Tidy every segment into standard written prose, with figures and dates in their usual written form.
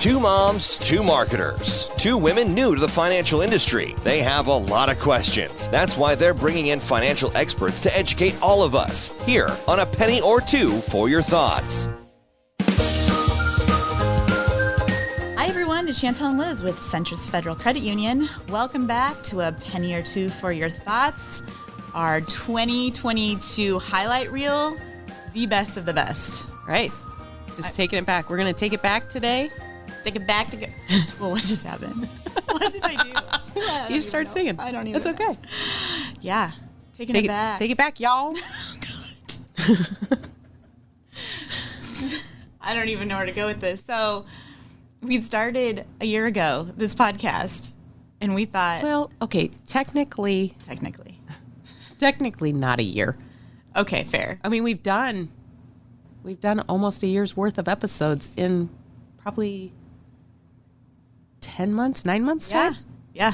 Two moms, two marketers, two women new to the financial industry. They have a lot of questions. That's why they're bringing in financial experts to educate all of us here on A Penny or Two for Your Thoughts. Hi everyone, it's Chantel and Liz with Centris Federal Credit Union. Welcome back to A Penny or Two for Your Thoughts, our 2022 highlight reel, the best of the best. Right. Just taking it back. We're going to take it back today. Take it back to go. Well, what just happened? What did I do? You start singing. I don't even It's okay. Yeah. Taking it back. Take it back, y'all. I don't even know where to go with this. So we started a year ago, this podcast, and we thought... Well, okay, technically not a year. Okay, fair. I mean, we've done almost a year's worth of episodes in probably 10 months, 9 months time? Yeah.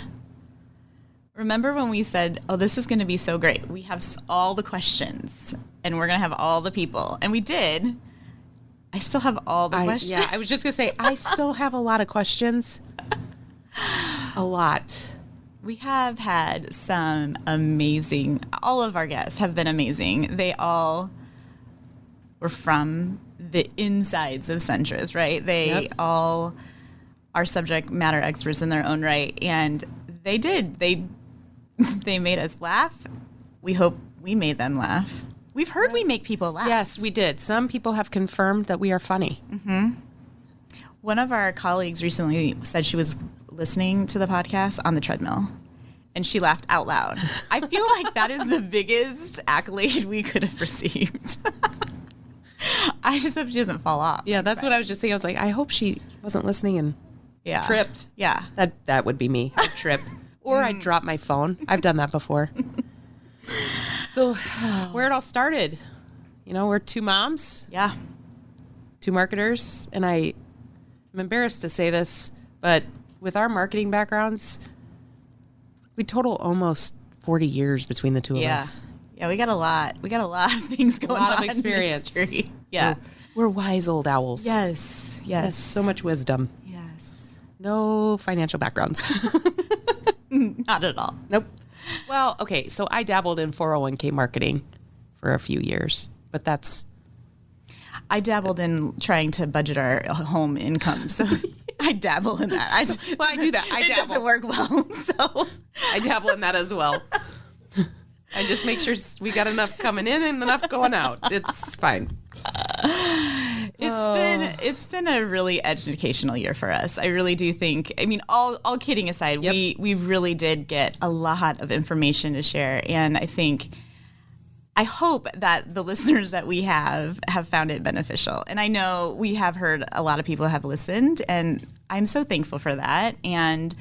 Remember when we said, oh, this is going to be so great. We have all the questions, and we're going to have all the people. And we did. I still have all the questions. Yeah, I was just going to say, I still have a lot of questions. A lot. We have had some amazing, all of our guests have been amazing. They all were from the insides of Centris, right? They all are subject matter experts in their own right. And they did. They made us laugh. We hope we made them laugh. We've heard we make people laugh. Yes, we did. Some people have confirmed that we are funny. Mm-hmm. One of our colleagues recently said she was listening to the podcast on the treadmill, and she laughed out loud. I feel like that is the biggest accolade we could have received. I just hope she doesn't fall off. Yeah, that's what I was just saying. I was like, I hope she wasn't listening and tripped. Yeah. That would be me. I'd trip. Or I'd drop my phone. I've done that before. So where it all started, we're two moms. Yeah. Two marketers. And I'm embarrassed to say this, but with our marketing backgrounds, we total almost 40 years between the two of us. Yeah, we got a lot. We got a lot of things going on. A lot of experience. Yeah. We're wise old owls. Yes. So much wisdom. Yes. No financial backgrounds. Not at all. Nope. Well, okay, so I dabbled in 401k marketing for a few years, but I dabbled in trying to budget our home income, so I dabble in that. I do that. It doesn't work well, so I dabble in that as well. I just make sure we got enough coming in and enough going out. It's fine. It's been a really educational year for us. I really do think. I mean, all kidding aside, we really did get a lot of information to share, and I hope that the listeners that we have found it beneficial. And I know we have heard a lot of people have listened, and I'm so thankful for that. And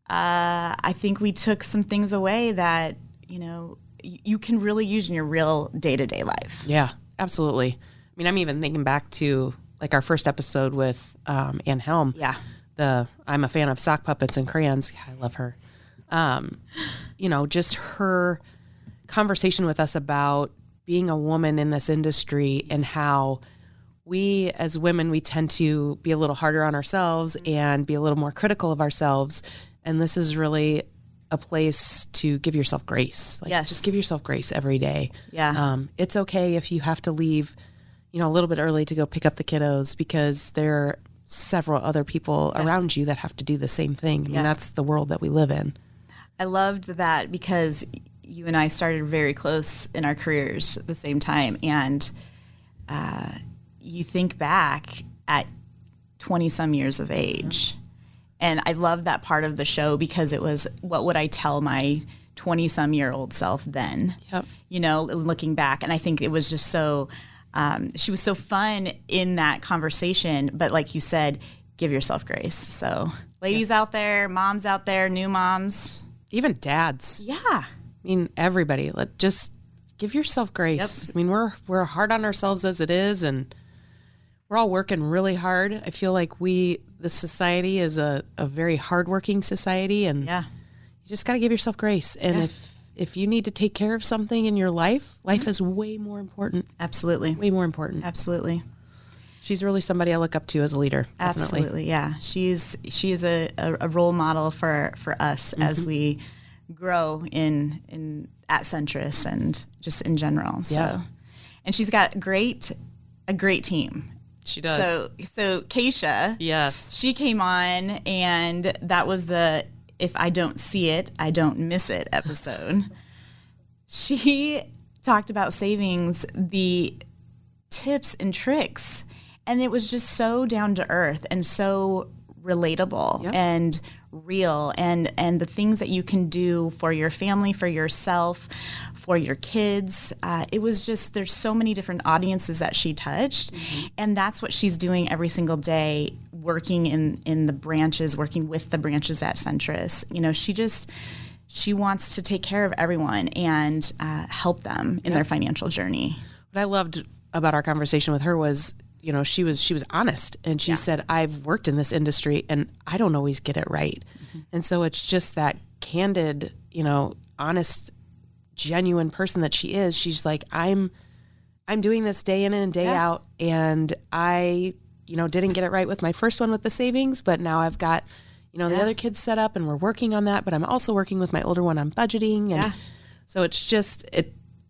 I think we took some things away that you can really use in your real day-to-day life. Yeah, absolutely. I mean, I'm even thinking back to like our first episode with Ann Helm. Yeah. I'm a fan of sock puppets and crayons. I love her. Just her conversation with us about being a woman in this industry and how we as women, we tend to be a little harder on ourselves and be a little more critical of ourselves. And this is really a place to give yourself grace. Just give yourself grace every day. Yeah. It's okay if you have to leave, a little bit early to go pick up the kiddos because there are several other people around you that have to do the same thing. I mean, that's the world that we live in. I loved that because you and I started very close in our careers at the same time. And you think back at 20-some years of age. And I love that part of the show because it was, what would I tell my 20-some-year-old self then? Yep. Looking back. And I think it was just so, she was so fun in that conversation. But like you said, give yourself grace. So ladies out there, moms out there, new moms. Even dads. Yeah. I mean, everybody. Just give yourself grace. Yep. I mean, we're hard on ourselves as it is, and we're all working really hard. I feel like the society is a very hardworking society, and you just got to give yourself grace. And if you need to take care of something in your life is way more important. Absolutely. Way more important. Absolutely. She's really somebody I look up to as a leader. Definitely. Absolutely, yeah. She's a role model for us as we grow at Centris and just in general. So, Yeah. and she's got a great team. She does. So Keisha, Yes. she came on, and that was the "If I don't see it, I don't miss it" episode. She talked about savings, the tips and tricks, and it was just so down to earth and so relatable and real, and the things that you can do for your family, for yourself, for your kids. It was just, there's so many different audiences that she touched, and that's what she's doing every single day, working in the branches, working with the branches at Centris. You know, she wants to take care of everyone and help them in their financial journey. What I loved about our conversation with her was, you know, she was honest, and she said, I've worked in this industry and I don't always get it right. And so it's just that candid, you know, honest, genuine person that she is. She's like, I'm doing this day in and day out, and I, you know, didn't get it right with my first one with the savings, but now I've got, you know, the other kids set up and we're working on that, but I'm also working with my older one on budgeting. And so it's just,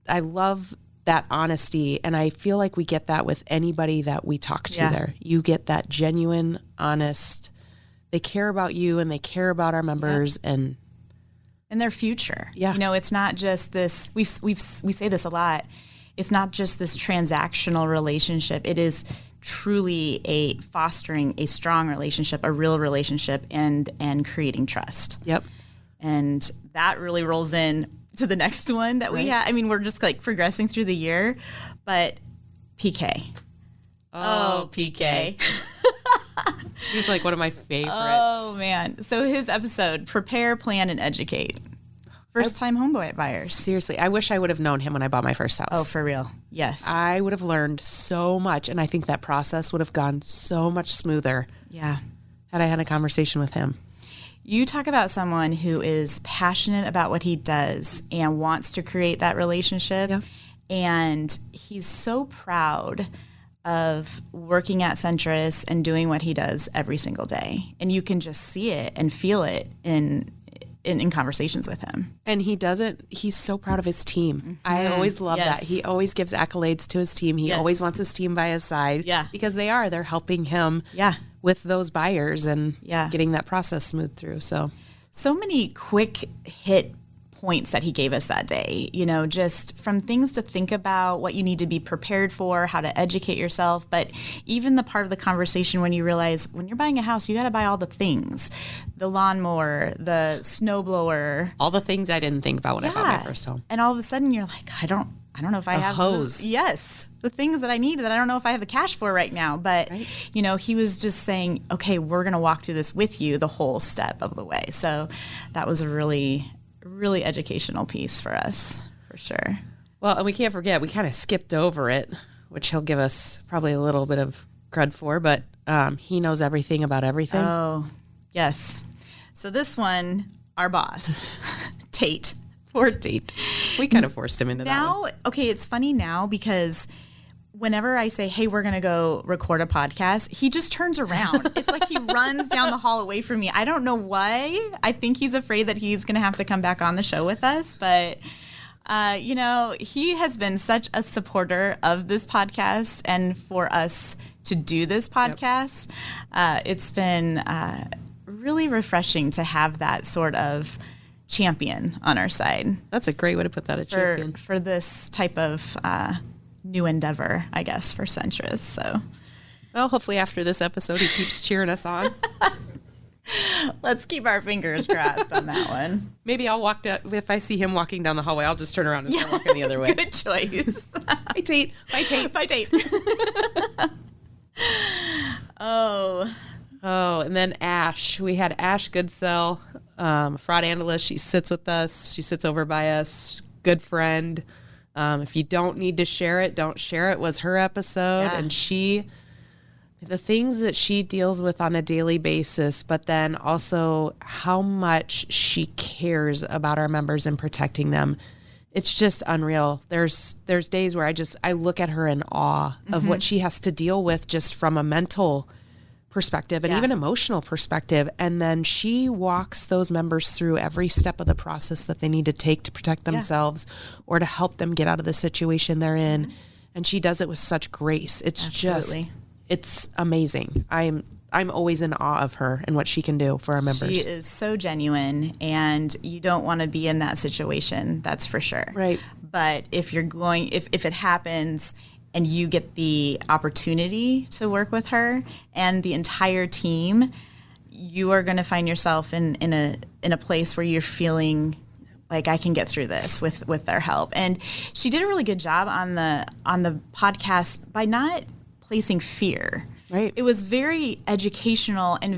I love that honesty. And I feel like we get that with anybody that we talk to there. You get that genuine, honest, they care about you and they care about our members and their future. Yeah. You know, it's not just this, we say this a lot. It's not just this transactional relationship. It is truly fostering a strong relationship, a real relationship, and creating trust. Yep. And that really rolls in to the next one that we have. I mean, we're just like progressing through the year, but PK. Oh, PK. He's like one of my favorites. Oh, man. So his episode, Prepare, Plan, and Educate. First-time homeboy buyers. Seriously, I wish I would have known him when I bought my first house. Oh, for real. Yes. I would have learned so much, and I think that process would have gone so much smoother. Yeah. Had I had a conversation with him. You talk about someone who is passionate about what he does and wants to create that relationship. Yeah. And he's so proud of working at Centris and doing what he does every single day. And you can just see it and feel it in conversations with him. And he's so proud of his team. I always love that. He always gives accolades to his team. He always wants his team by his side. Yeah. Because they're helping him with those buyers and getting that process smooth through. So many quick hit points that he gave us that day, you know, just from things to think about, what you need to be prepared for, how to educate yourself, but even the part of the conversation when you realize when you're buying a house, you got to buy all the things, the lawnmower, the snowblower, all the things I didn't think about when I bought my first home. And all of a sudden you're like, I don't know if I have hose. The things that I need that I don't know if I have the cash for right now. But, you know, he was just saying, okay, we're going to walk through this with you the whole step of the way. So that was a really educational piece for us, for sure. Well, and we can't forget, we kind of skipped over it, which he'll give us probably a little bit of cred for, but he knows everything about everything. Oh, yes. So this one, our boss, Tate. Poor Tate. We kind of forced him into that one. Okay, it's funny now because whenever I say, hey, we're going to go record a podcast, he just turns around. It's like he runs down the hall away from me. I don't know why. I think he's afraid that he's going to have to come back on the show with us. But, you know, he has been such a supporter of this podcast and for us to do this podcast. It's been really refreshing to have that sort of champion on our side. That's a great way to put that, champion. For this type of new endeavor, I guess, for Centris. So, well, hopefully after this episode, he keeps cheering us on. Let's keep our fingers crossed on that one. Maybe I'll walk down, if I see him walking down the hallway, I'll just turn around and start walking the other way. Good choice. Bye, Tate. Bye, Tate. Bye, Tate. Oh, and then Ash. We had Ash Goodsell, fraud analyst. She sits with us. She sits over by us. Good friend. If you don't need to share it, don't share it was her episode. Yeah. And the things that she deals with on a daily basis, but then also how much she cares about our members and protecting them. it's just unreal. There's days where I look at her in awe of what she has to deal with just from a mental perspective and even emotional perspective. And then she walks those members through every step of the process that they need to take to protect themselves or to help them get out of the situation they're in. And she does it with such grace. It's amazing. I'm always in awe of her and what she can do for our members. She is so genuine, and you don't want to be in that situation. That's for sure. Right. But if it happens and you get the opportunity to work with her and the entire team, you are going to find yourself in a place where you're feeling like, I can get through this with their help. And she did a really good job on the podcast by not placing fear. Right. It was very educational and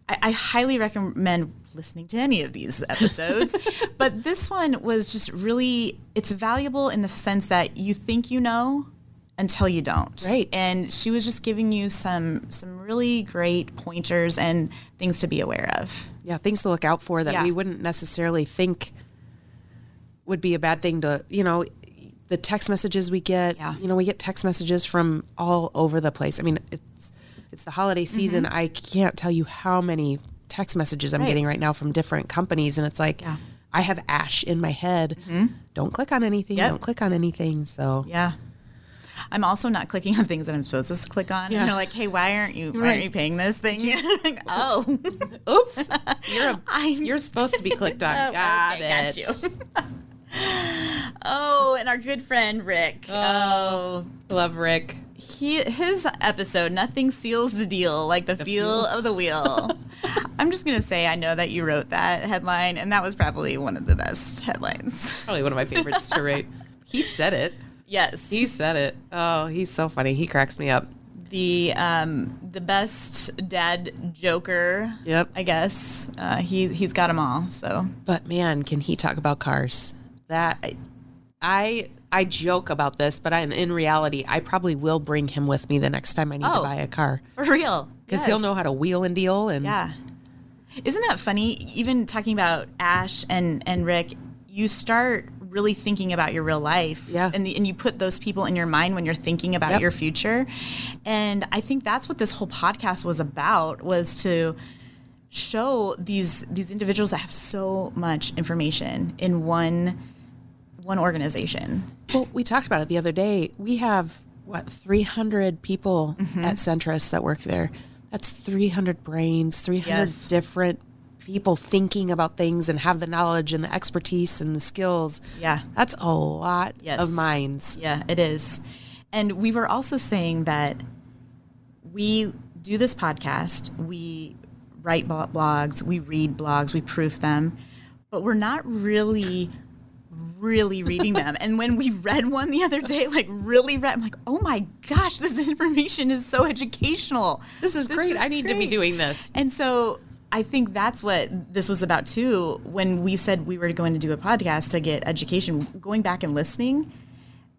I highly recommend listening to any of these episodes. But this one was just really, it's valuable in the sense that you think you know until you don't. Right. And she was just giving you some really great pointers and things to be aware of. Yeah, things to look out for that we wouldn't necessarily think would be a bad thing to, the text messages we get, we get text messages from all over the place. I mean, it's the holiday season. I can't tell you how many text messages I'm getting right now from different companies. And it's like, I have ash in my head. Don't click on anything. Don't click on anything. So I'm also not clicking on things that I'm supposed to click on. And they're like, hey, why aren't you paying this thing? Like, oh, oops. You're supposed to be clicked on. Got you. Oh, and our good friend Rick. Oh, love Rick. His episode, Nothing Seals the Deal Like the Feel of the Wheel. I'm just going to say, I know that you wrote that headline, and that was probably one of the best headlines. Probably one of my favorites to write. He said it. Yes. He said it. Oh, he's so funny. He cracks me up. The best dad joker, I guess. He's got them all. So, but man, can he talk about cars? That I joke about this, but in reality, I probably will bring him with me the next time I need to buy a car. For real. Because he'll know how to wheel and deal. And isn't that funny? Even talking about Ash and Rick, you start really thinking about your real life. Yeah. And you put those people in your mind when you're thinking about your future. And I think that's what this whole podcast was about, was to show these individuals that have so much information in one organization. Well, we talked about it the other day. We have 300 people at Centris that work there. That's 300 brains, 300 different people thinking about things and have the knowledge and the expertise and the skills. Yeah. That's a lot of minds. Yeah, it is. And we were also saying that we do this podcast, we write blogs, we read blogs, we proof them, but we're not really reading them. And when we read one the other day, I'm like, oh my gosh, this information is so educational. This is great. I need to be doing this. And so I think that's what this was about too. When we said we were going to do a podcast to get education, going back and listening,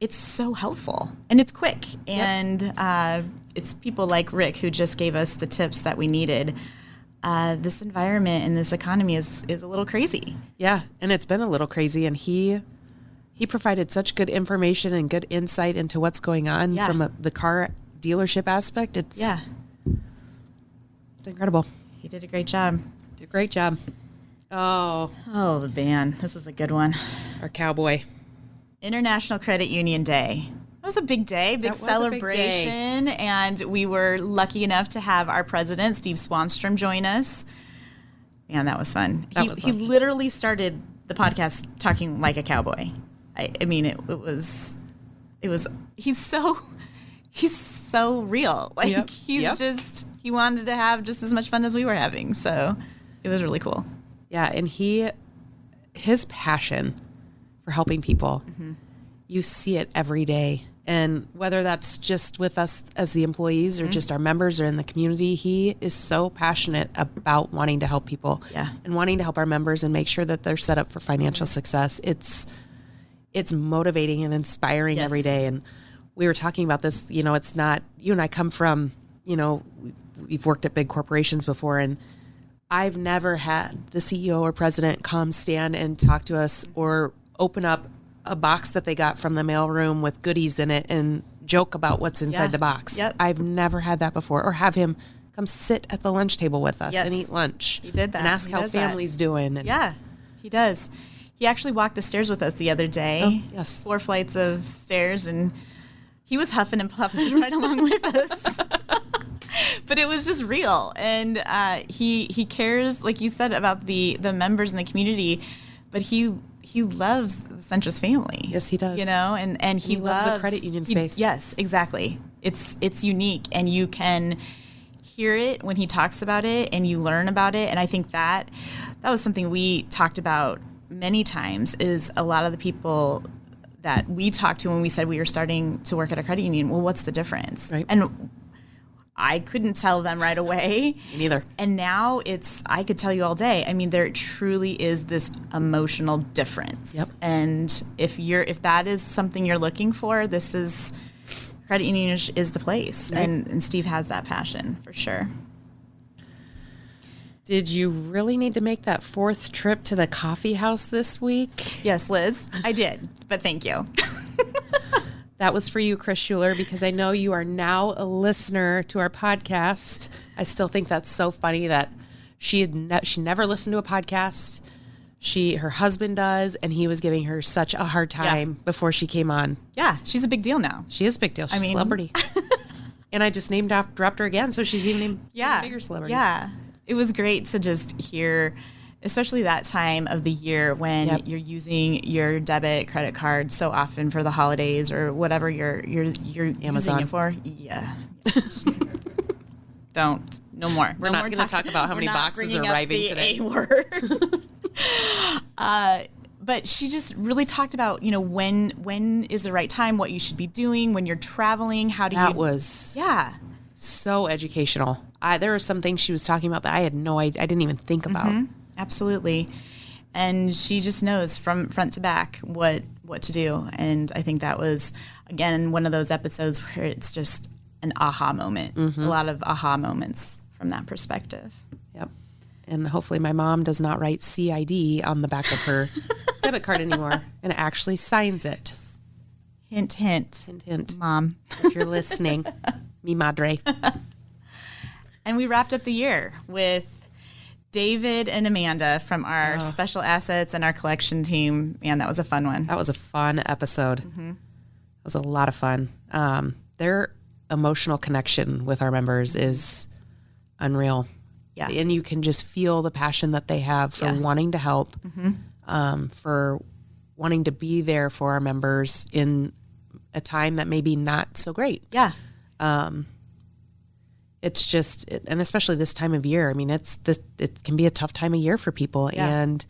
it's so helpful and it's quick. And it's people like Rick who just gave us the tips that we needed. This environment and this economy is a little crazy. Yeah, and it's been a little crazy. And he provided such good information and good insight into what's going on from the car dealership aspect. It's incredible. He did a great job. Did a great job. Oh, man, this is a good one. Our cowboy. International Credit Union Day. That was a big day, big celebration, and we were lucky enough to have our president, Steve Swanstrom, join us. Man, that was fun. He literally started the podcast talking like a cowboy. I mean, it was. He's so real. He wanted to have just as much fun as we were having. So it was really cool. Yeah, and his passion for helping people, you see it every day. And whether that's just with us as the employees or just our members or in the community, he is so passionate about wanting to help people and wanting to help our members and make sure that they're set up for financial success. It's motivating and inspiring every day. And we were talking about this, it's not, you and I come from, we've worked at big corporations before, and I've never had the CEO or president come stand and talk to us or open up a box that they got from the mailroom with goodies in it and joke about what's inside the box. Yep. I've never had that before. Or have him come sit at the lunch table with us and eat lunch. He did that. And ask how family's doing. And yeah, he does. He actually walked the stairs with us the other day. Oh, yes. 4 flights of stairs, and he was huffing and puffing right along with us. But it was just real. And he cares, like you said, about the members in the community, but he loves the Centris family. Yes, he does. You know, and he loves the credit union space. Yes, exactly. It's unique, and you can hear it when he talks about it, and you learn about it. And I think that was something we talked about many times, is a lot of the people that we talked to when we said we were starting to work at a credit union, well, what's the difference? Right. And I couldn't tell them right away. Me neither. And now I could tell you all day. I mean, there truly is this emotional difference. Yep. And if that is something you're looking for, credit union is the place. Right. And Steve has that passion for sure. Did you really need to make that 4th trip to the coffee house this week? Yes, Liz, I did, but thank you. That was for you, Chris Schuler, because I know you are now a listener to our podcast. I still think that's so funny that she never listened to a podcast. Her husband does, and he was giving her such a hard time before she came on. Yeah, she's a big deal now. She is a big deal. She's a celebrity. And I just dropped her again, so she's even a bigger celebrity. Yeah. It was great to just hear, especially that time of the year when you're using your debit credit card so often for the holidays or whatever you're Amazon. using it for. Yeah. No more. We're not going to talk about how many boxes are arriving today. A word. But she just really talked about, when is the right time, what you should be doing when you're traveling, That was so educational. There were some things she was talking about that I had no idea. I didn't even think about. Mm-hmm. Absolutely. And she just knows from front to back what to do. And I think that was, again, one of those episodes where it's just an aha moment. A lot of aha moments from that perspective. Yep. And hopefully my mom does not write CID on the back of her debit card anymore and actually signs it. Hint, hint. Hint, hint. Mom. If you're listening, mi madre. And we wrapped up the year with David and Amanda from our special assets and our collection team. Man, that was a fun one. That was a fun episode. It was a lot of fun. Their emotional connection with our members is unreal. Yeah. And you can just feel the passion that they have for wanting to help, for wanting to be there for our members in a time that may be not so great. Yeah. It's just, and especially this time of year, I mean, it can be a tough time of year for people. Yeah. And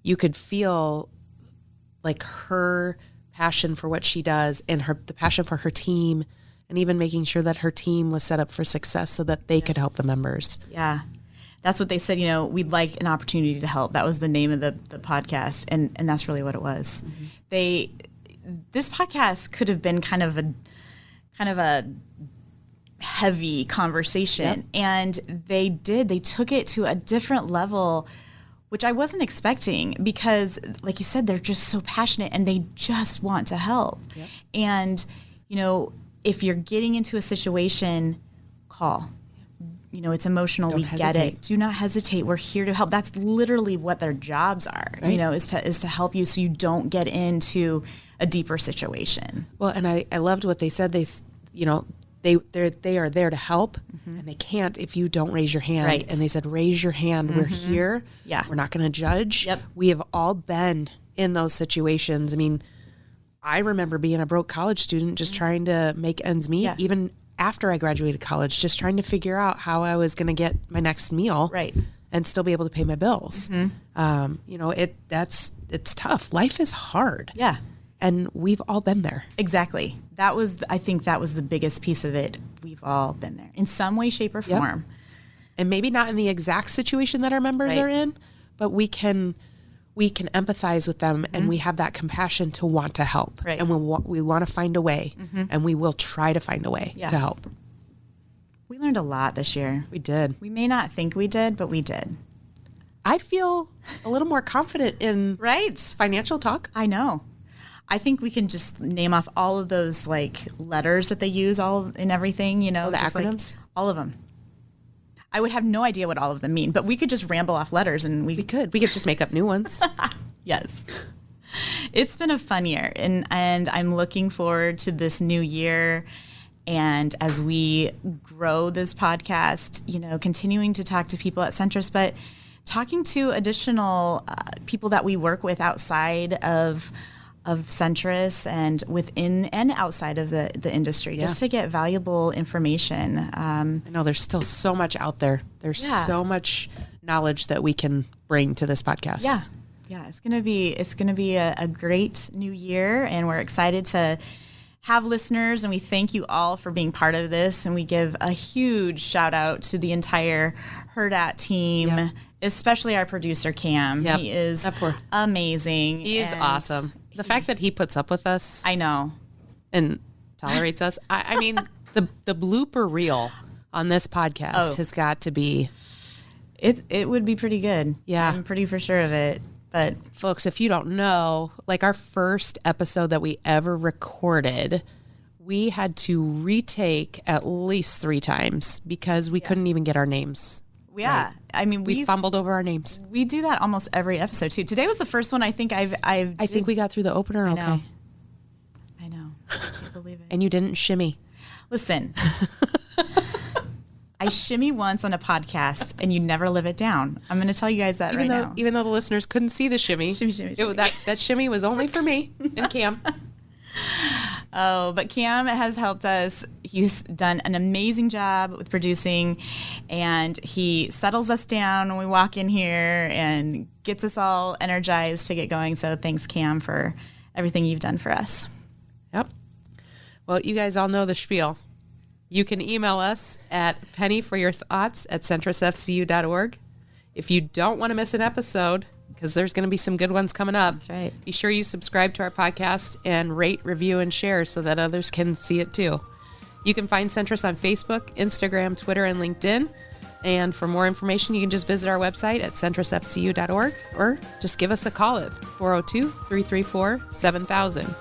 you could feel like her passion for what she does and the passion for her team, and even making sure that her team was set up for success so that they could help the members. Yeah. That's what they said, we'd like an opportunity to help. That was the name of the podcast. And that's really what it was. This podcast could have been kind of a heavy conversation. And they took it to a different level, which I wasn't expecting, because like you said, they're just so passionate and they just want to help. And, if you're getting into a situation, call. It's emotional. Don't we hesitate. get it. Do not hesitate. We're here to help. That's literally what their jobs are, right. Is to help you so you don't get into a deeper situation. Well, and I loved what they said. They are there to help, and they can't if you don't raise your hand. Right. And they said, raise your hand. We're here. Yeah. We're not going to judge. Yep. We have all been in those situations. I mean, I remember being a broke college student just trying to make ends meet, even after I graduated college, just trying to figure out how I was going to get my next meal and still be able to pay my bills. It's tough. Life is hard. Yeah. And we've all been there. Exactly. I think that was the biggest piece of it. We've all been there in some way, shape, or form. And maybe not in the exact situation that our members are in, but we can empathize with them, and we have that compassion to want to help. Right. And we want to find a way, and we will try to find a way to help. We learned a lot this year. We did. We may not think we did, but we did. I feel a little more confident in Right. financial talk. I know. I think we can just name off all of those like letters that they use all in everything, you know, the just, acronyms? like, all of them. I would have no idea what all of them mean, but we could just ramble off letters and We could just make up new ones. Yes. It's been a fun year, and I'm looking forward to this new year. And as we grow this podcast, you know, continuing to talk to people at Centris, but talking to additional people that we work with outside of Centris and within and outside of the industry, just to get valuable information. I know there's still so much out there. There's so much knowledge that we can bring to this podcast. Yeah, it's gonna be a great new year, and we're excited to have listeners, and we thank you all for being part of this, and we give a huge shout out to the entire Herdat team, especially our producer Cam. He is amazing. He is awesome. The fact that he puts up with us, I know, and tolerates us. I mean, the blooper reel on this podcast has got to be. It would be pretty good. Yeah, I'm pretty for sure of it. But folks, if you don't know, like our first episode that we ever recorded, we had to retake at least 3 times because we couldn't even get our names. Yeah. Right. I mean, we fumbled over our names. We do that almost every episode too. Today was the first one I think I think we got through the opener. I okay. know. I can't believe it. And you didn't shimmy. Listen. I shimmy once on a podcast, and you never live it down. I'm going to tell you guys that now. Even though the listeners couldn't see the shimmy. Shimmy. That shimmy was only for me and Cam. Oh, but Cam has helped us. He's done an amazing job with producing, and he settles us down when we walk in here and gets us all energized to get going. So thanks, Cam, for everything you've done for us. Yep. Well, you guys all know the spiel. You can email us at pennyforyourthoughts@centrisfcu.org. If you don't want to miss an episode, because there's going to be some good ones coming up. That's right. Be sure you subscribe to our podcast and rate, review, and share so that others can see it too. You can find Centris on Facebook, Instagram, Twitter, and LinkedIn. And for more information, you can just visit our website at centrisfcu.org or just give us a call at 402-334-7000.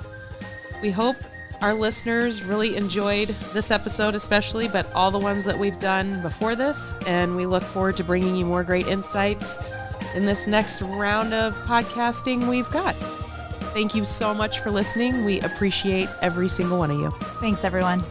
We hope our listeners really enjoyed this episode especially, but all the ones that we've done before this, and we look forward to bringing you more great insights in this next round of podcasting we've got. Thank you so much for listening. We appreciate every single one of you. Thanks, everyone.